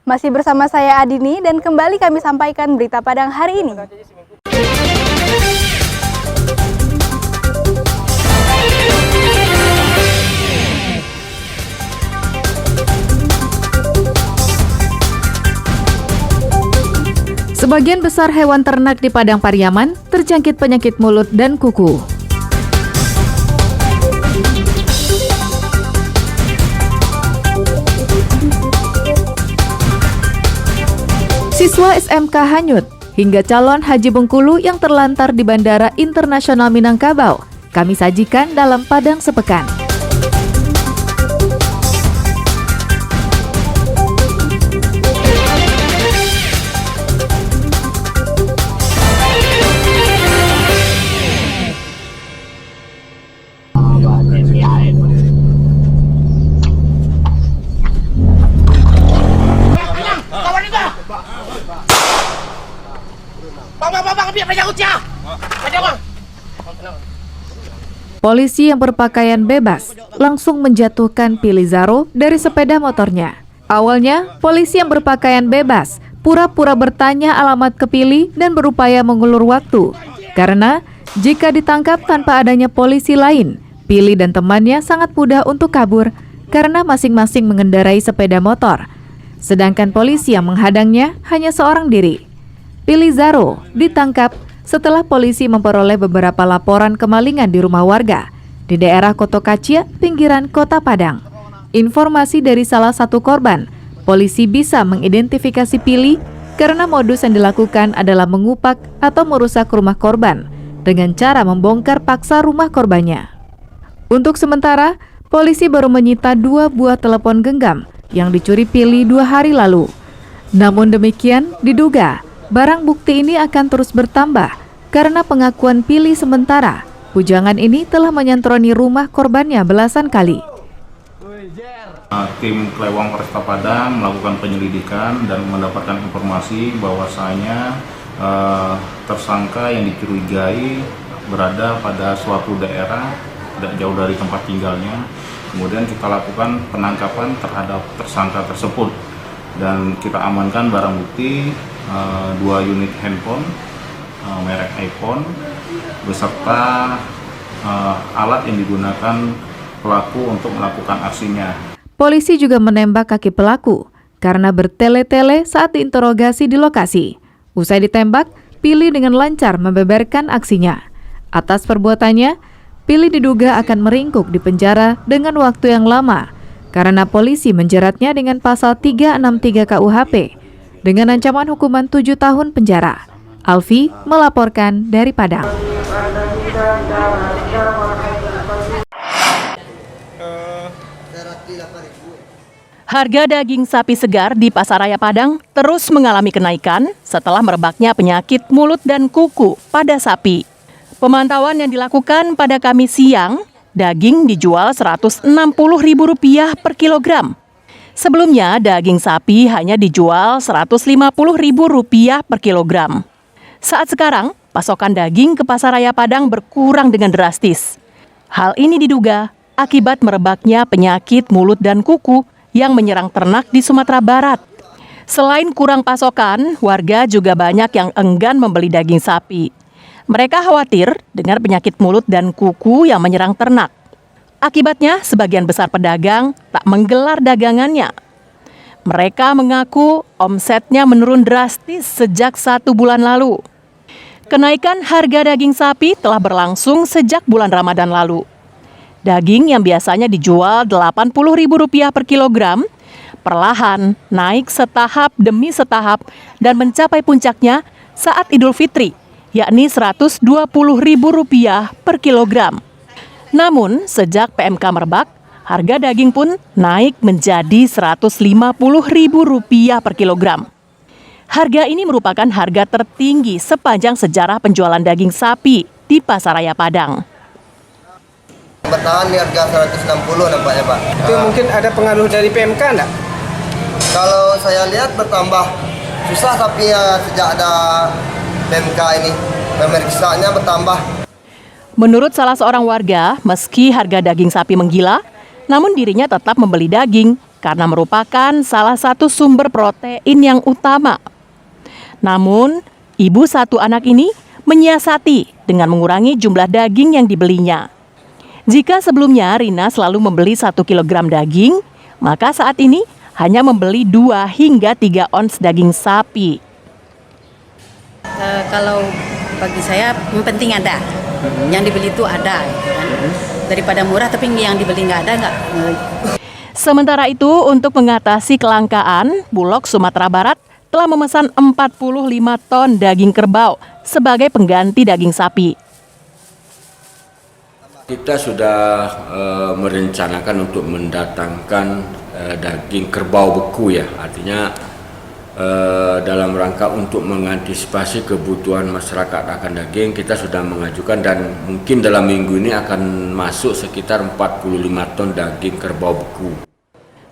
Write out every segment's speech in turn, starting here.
Masih bersama saya Adini dan kembali kami sampaikan berita Padang hari ini. Sebagian besar hewan ternak di Padang Pariaman terjangkit penyakit mulut dan kuku. Siswa SMK hanyut, hingga calon haji Bengkulu yang terlantar di Bandara Internasional Minangkabau. Kami sajikan dalam Padang Sepekan. Polisi yang berpakaian bebas langsung menjatuhkan Pili Zaro dari sepeda motornya. Awalnya, polisi yang berpakaian bebas pura-pura bertanya alamat ke Pili dan berupaya mengulur waktu. Karena jika ditangkap tanpa adanya polisi lain, Pili dan temannya sangat mudah untuk kabur karena masing-masing mengendarai sepeda motor. Sedangkan polisi yang menghadangnya hanya seorang diri. Pili Zaro ditangkap setelah polisi memperoleh beberapa laporan kemalingan di rumah warga di daerah Kotokacia, pinggiran Kota Padang. Informasi dari salah satu korban, polisi bisa mengidentifikasi Pili karena modus yang dilakukan adalah mengupak atau merusak rumah korban dengan cara membongkar paksa rumah korbannya. Untuk sementara, polisi baru menyita 2 buah telepon genggam yang dicuri Pili 2 hari lalu. Namun demikian, diduga barang bukti ini akan terus bertambah karena pengakuan Pili sementara, bujangan ini telah menyantroni rumah korbannya belasan kali. Tim Klewang Polresta Padang melakukan penyelidikan dan mendapatkan informasi bahwasanya tersangka yang dicurigai berada pada suatu daerah tidak jauh dari tempat tinggalnya. Kemudian kita lakukan penangkapan terhadap tersangka tersebut dan kita amankan barang bukti 2 unit handphone merek iPhone beserta alat yang digunakan pelaku untuk melakukan aksinya. Polisi juga menembak kaki pelaku karena bertele-tele saat diinterogasi di lokasi. Usai ditembak, Pili dengan lancar membeberkan aksinya. Atas perbuatannya, Pili diduga akan meringkuk di penjara dengan waktu yang lama karena polisi menjeratnya dengan pasal 363 KUHP dengan ancaman hukuman 7 tahun penjara. Alfi melaporkan dari Padang. Harga daging sapi segar di Pasaraya Padang terus mengalami kenaikan setelah merebaknya penyakit mulut dan kuku pada sapi. Pemantauan yang dilakukan pada Kamis siang, daging dijual Rp160.000 per kilogram. Sebelumnya, daging sapi hanya dijual Rp150.000 per kilogram. Saat sekarang, pasokan daging ke Pasaraya Padang berkurang dengan drastis. Hal ini diduga akibat merebaknya penyakit mulut dan kuku yang menyerang ternak di Sumatera Barat. Selain kurang pasokan, warga juga banyak yang enggan membeli daging sapi. Mereka khawatir dengan penyakit mulut dan kuku yang menyerang ternak. Akibatnya, sebagian besar pedagang tak menggelar dagangannya. Mereka mengaku omsetnya menurun drastis sejak 1 bulan lalu. Kenaikan harga daging sapi telah berlangsung sejak bulan Ramadan lalu. Daging yang biasanya dijual Rp80.000 per kilogram, perlahan naik setahap demi setahap dan mencapai puncaknya saat Idul Fitri, yakni Rp120.000 per kilogram. Namun, sejak PMK merebak, harga daging pun naik menjadi Rp150.000 per kilogram. Harga ini merupakan harga tertinggi sepanjang sejarah penjualan daging sapi di Pasaraya Padang. Bertahan di harga 160 nampaknya, Pak. Itu mungkin ada pengaruh dari PMK enggak? Kalau saya lihat bertambah susah sapinya sejak ada PMK ini. Pemeriksanya bertambah. Menurut salah seorang warga, meski harga daging sapi menggila, namun dirinya tetap membeli daging karena merupakan salah satu sumber protein yang utama. Namun, ibu satu anak ini menyiasati dengan mengurangi jumlah daging yang dibelinya. Jika sebelumnya Rina selalu membeli 1 kilogram daging, maka saat ini hanya membeli 2 hingga 3 ons daging sapi. Kalau bagi saya yang penting ada, yang dibeli itu ada, gitu kan. Daripada murah tapi yang dibeli nggak ada nggak. Sementara itu, untuk mengatasi kelangkaan, Bulog Sumatera Barat telah memesan 45 ton daging kerbau sebagai pengganti daging sapi. Kita sudah merencanakan untuk mendatangkan daging kerbau beku ya, artinya dalam rangka untuk mengantisipasi kebutuhan masyarakat akan daging, kita sudah mengajukan dan mungkin dalam minggu ini akan masuk sekitar 45 ton daging kerbau beku.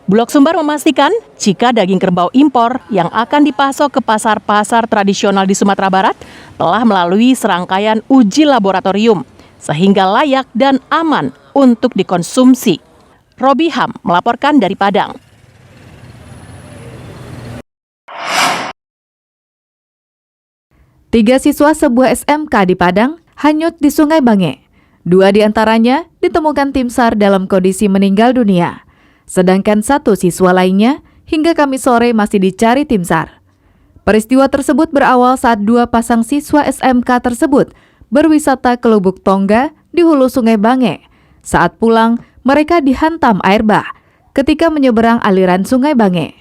Bulog Sumbar memastikan jika daging kerbau impor yang akan dipasok ke pasar-pasar tradisional di Sumatera Barat telah melalui serangkaian uji laboratorium sehingga layak dan aman untuk dikonsumsi. Robi Ham melaporkan dari Padang. 3 siswa sebuah SMK di Padang hanyut di Sungai Bange. 2 di antaranya ditemukan tim SAR dalam kondisi meninggal dunia. Sedangkan 1 siswa lainnya hingga Kamis sore masih dicari tim SAR. Peristiwa tersebut berawal saat 2 pasang siswa SMK tersebut berwisata ke Lubuk Tongga di hulu Sungai Bange. Saat pulang, mereka dihantam air bah ketika menyeberang aliran Sungai Bange.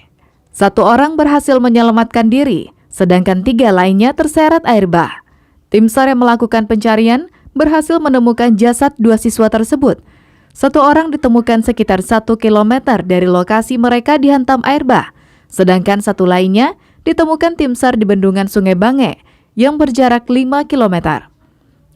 1 orang berhasil menyelamatkan diri, sedangkan 3 lainnya terseret air bah. Tim SAR yang melakukan pencarian berhasil menemukan jasad 2 siswa tersebut. 1 orang ditemukan sekitar 1 kilometer dari lokasi mereka dihantam air bah, sedangkan 1 lainnya ditemukan tim SAR di bendungan Sungai Bange yang berjarak 5 kilometer.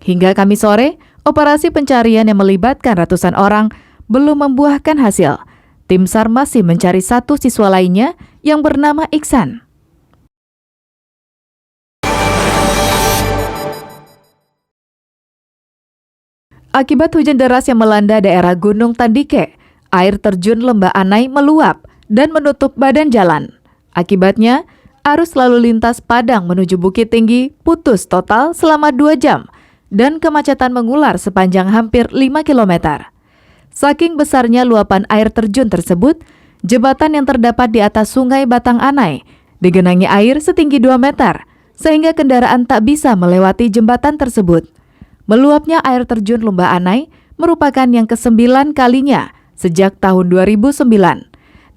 Hingga Kamis sore, operasi pencarian yang melibatkan ratusan orang belum membuahkan hasil. Tim SAR masih mencari 1 siswa lainnya yang bernama Iksan. Akibat hujan deras yang melanda daerah Gunung Tandike, air terjun Lembah Anai meluap dan menutup badan jalan. Akibatnya, arus lalu lintas Padang menuju Bukit Tinggi putus total selama 2 jam dan kemacetan mengular sepanjang hampir 5 km. Saking besarnya luapan air terjun tersebut, jembatan yang terdapat di atas Sungai Batang Anai digenangi air setinggi 2 meter, sehingga kendaraan tak bisa melewati jembatan tersebut. Meluapnya air terjun Lembah Anai merupakan yang ke-9 kalinya sejak tahun 2009.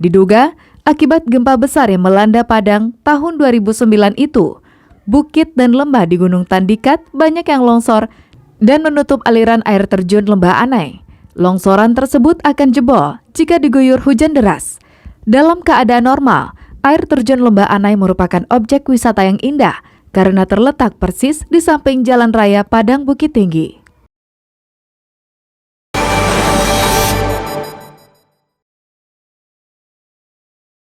Diduga akibat gempa besar yang melanda Padang tahun 2009 itu, bukit dan lembah di Gunung Tandikat banyak yang longsor dan menutup aliran air terjun Lembah Anai. Longsoran tersebut akan jebol jika diguyur hujan deras. Dalam keadaan normal, air terjun Lembah Anai merupakan objek wisata yang indah karena terletak persis di samping Jalan Raya Padang Bukit Tinggi.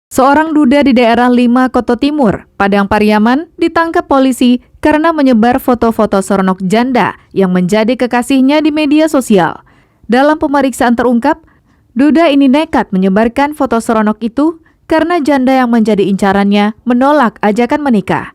Seorang duda di daerah 5 Koto Timur, Padang Pariaman, ditangkap polisi karena menyebar foto-foto seronok janda yang menjadi kekasihnya di media sosial. Dalam pemeriksaan terungkap, duda ini nekat menyebarkan foto seronok itu karena janda yang menjadi incarannya menolak ajakan menikah.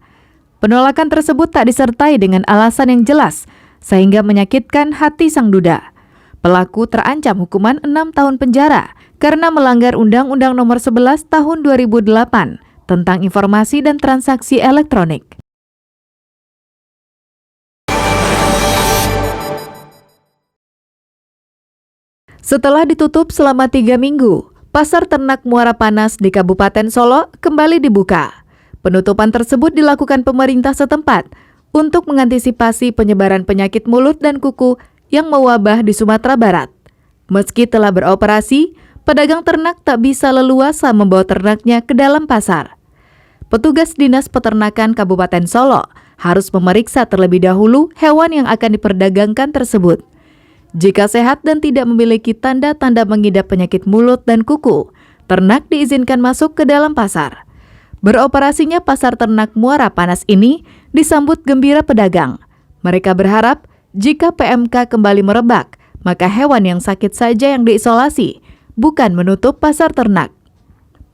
Penolakan tersebut tak disertai dengan alasan yang jelas, sehingga menyakitkan hati sang duda. Pelaku terancam hukuman 6 tahun penjara karena melanggar Undang-Undang Nomor 11 Tahun 2008 tentang Informasi dan Transaksi Elektronik. Setelah ditutup selama 3 minggu, Pasar Ternak Muara Panas di Kabupaten Solo kembali dibuka. Penutupan tersebut dilakukan pemerintah setempat untuk mengantisipasi penyebaran penyakit mulut dan kuku yang mewabah di Sumatera Barat. Meski telah beroperasi, pedagang ternak tak bisa leluasa membawa ternaknya ke dalam pasar. Petugas Dinas Peternakan Kabupaten Solo harus memeriksa terlebih dahulu hewan yang akan diperdagangkan tersebut. Jika sehat dan tidak memiliki tanda-tanda mengidap penyakit mulut dan kuku, ternak diizinkan masuk ke dalam pasar. Beroperasinya Pasar Ternak Muara Panas ini disambut gembira pedagang. Mereka berharap jika PMK kembali merebak, maka hewan yang sakit saja yang diisolasi, bukan menutup pasar ternak.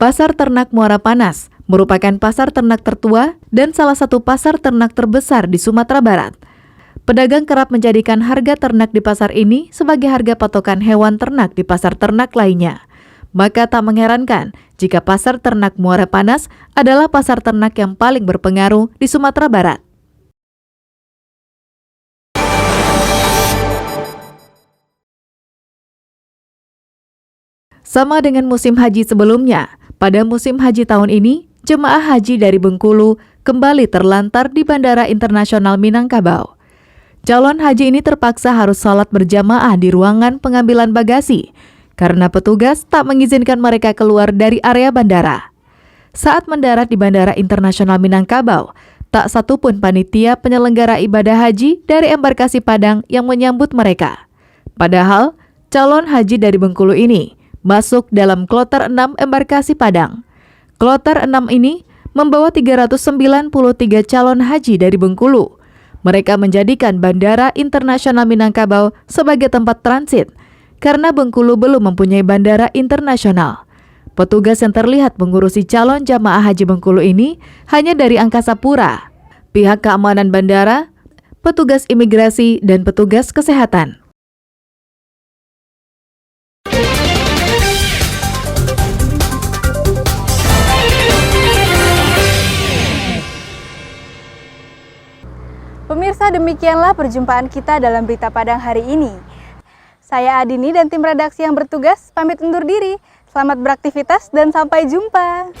Pasar Ternak Muara Panas merupakan pasar ternak tertua dan salah satu pasar ternak terbesar di Sumatera Barat. Pedagang kerap menjadikan harga ternak di pasar ini sebagai harga patokan hewan ternak di pasar ternak lainnya. Maka tak mengherankan jika pasar ternak Muara Panas adalah pasar ternak yang paling berpengaruh di Sumatera Barat. Sama dengan musim haji sebelumnya, pada musim haji tahun ini, jemaah haji dari Bengkulu kembali terlantar di Bandara Internasional Minangkabau. Calon haji ini terpaksa harus sholat berjamaah di ruangan pengambilan bagasi, karena petugas tak mengizinkan mereka keluar dari area bandara. Saat mendarat di Bandara Internasional Minangkabau, tak satupun panitia penyelenggara ibadah haji dari embarkasi Padang yang menyambut mereka. Padahal, calon haji dari Bengkulu ini masuk dalam kloter 6 embarkasi Padang. Kloter 6 ini membawa 393 calon haji dari Bengkulu. Mereka menjadikan Bandara Internasional Minangkabau sebagai tempat transit karena Bengkulu belum mempunyai bandara internasional. Petugas yang terlihat mengurusi calon jamaah haji Bengkulu ini hanya dari Angkasa Pura, pihak keamanan bandara, petugas imigrasi, dan petugas kesehatan. Pemirsa, demikianlah perjumpaan kita dalam Berita Padang hari ini. Saya Adini dan tim redaksi yang bertugas pamit undur diri. Selamat beraktivitas dan sampai jumpa.